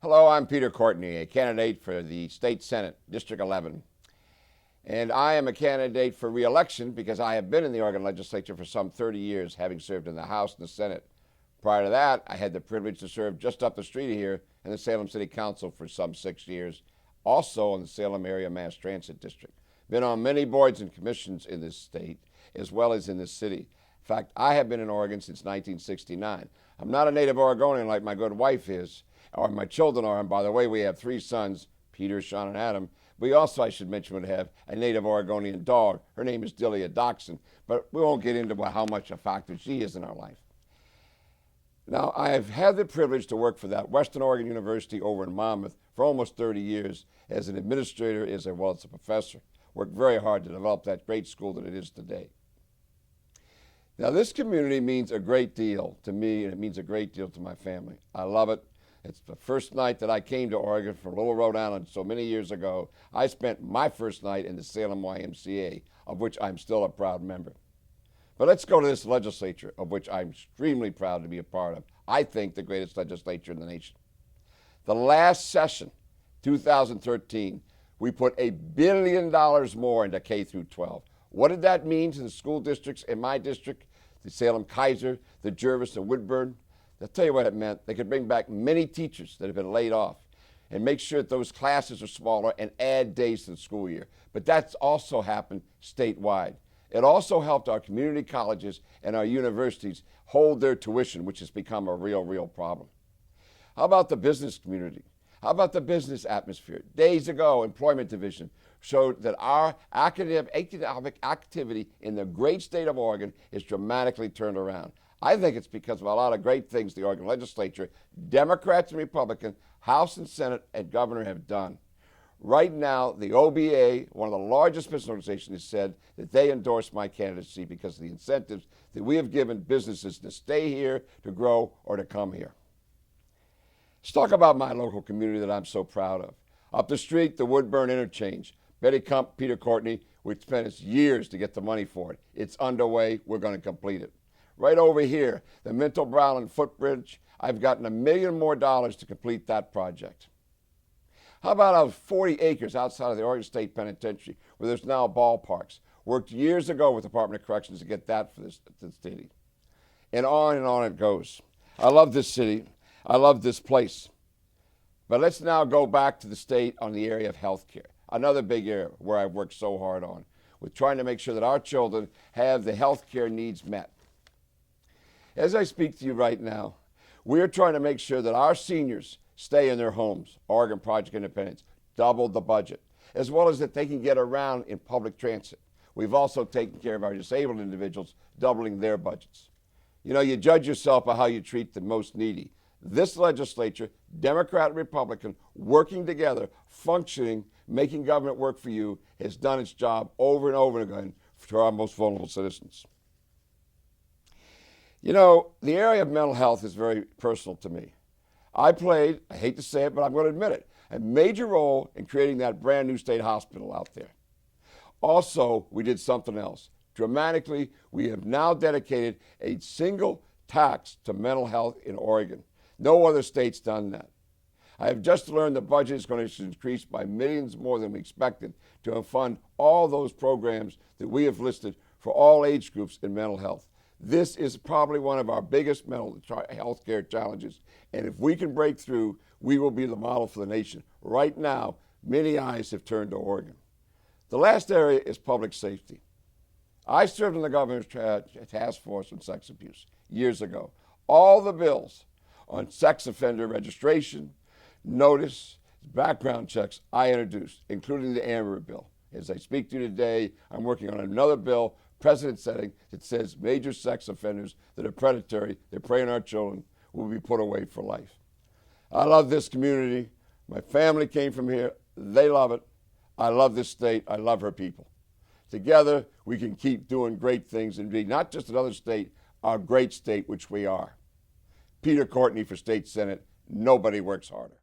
Hello, I'm Peter Courtney, a candidate for the State Senate, District 11. And I am a candidate for re-election because I have been in the Oregon legislature for some 30 years, having served in the House and the Senate. Prior to that, I had the privilege to serve just up the street here in the Salem City Council for some 6 years, also in the Salem Area Mass Transit District. Been on many boards and commissions in this state, as well as in this city. In fact, I have been in Oregon since 1969. I'm not a native Oregonian like my good wife is, or my children are, and by the way, we have 3 sons, Peter, Sean, and Adam. We also, I should mention, would have a native Oregonian dog. Her name is Dillia Dachshund, but we won't get into how much a factor she is in our life. Now, I have had the privilege to work for that Western Oregon University over in Monmouth for almost 30 years as an administrator as well as a professor. Worked very hard to develop that great school that it is today. Now, this community means a great deal to me, and it means a great deal to my family. I love it. It's the first night that I came to Oregon from Little Rhode Island so many years ago. I spent my first night in the Salem YMCA, of which I'm still a proud member. But let's go to this legislature, of which I'm extremely proud to be a part of. I think the greatest legislature in the nation. The last session, 2013, we put $1 billion more into K through 12. What did that mean to the school districts in my district, the Salem-Kaiser, the Jervis, and Woodburn? I'll tell you what it meant. They could bring back many teachers that have been laid off and make sure that those classes are smaller and add days to the school year. But that's also happened statewide. It also helped our community colleges and our universities hold their tuition, which has become a real problem. How about the business community? How about the business atmosphere? Days ago, Employment Division showed that our academic activity in the great state of Oregon is dramatically turned around. I think it's because of a lot of great things the Oregon legislature, Democrats and Republicans, House and Senate and Governor have done. Right now, the OBA, one of the largest business organizations, has said that they endorse my candidacy because of the incentives that we have given businesses to stay here, to grow, or to come here. Let's talk about my local community that I'm so proud of. Up the street, the Woodburn Interchange. Betty Kump, Peter Courtney, we spent years to get the money for it. It's underway. We're going to complete it. Right over here, the Minto Brown footbridge, I've gotten $1 million more to complete that project. How about our 40 acres outside of the Oregon State Penitentiary, where there's now ballparks? Worked years ago with the Department of Corrections to get that for this city. And on it goes. I love this city. I love this place. But let's now go back to the state on the area of health care, another big area where I've worked so hard on, with trying to make sure that our children have the health care needs met. As I speak to you right now, we're trying to make sure that our seniors stay in their homes. Oregon Project Independence doubled the budget, as well as that they can get around in public transit. We've also taken care of our disabled individuals, doubling their budgets. You know, you judge yourself by how you treat the most needy. This legislature, Democrat and Republican, working together, functioning, making government work for you, has done its job over and over again for our most vulnerable citizens. You know, the area of mental health is very personal to me. I played, I hate to say it, but I'm going to admit it, a major role in creating that brand new state hospital out there. Also, we did something else. Dramatically, we have now dedicated a single tax to mental health in Oregon. No other state's done that. I have just learned the budget is going to increase by millions more than we expected to fund all those programs that we have listed for all age groups in mental health. This is probably one of our biggest mental health care challenges, and if we can break through, we will be the model for the nation. Right now, many eyes have turned to Oregon. The last area is public safety. I served on the governor's task force on sex abuse years ago. All the bills on sex offender registration, notice, background checks I introduced, including the Amber bill. As I speak to you today, I'm working on another bill, precedent setting, that says major sex offenders that are predatory, they prey on our children, will be put away for life. I love this community. My family came from here. They love it. I love this state. I love her people. Together, we can keep doing great things and be not just another state, our great state, which we are. Peter Courtney for State Senate. Nobody works harder.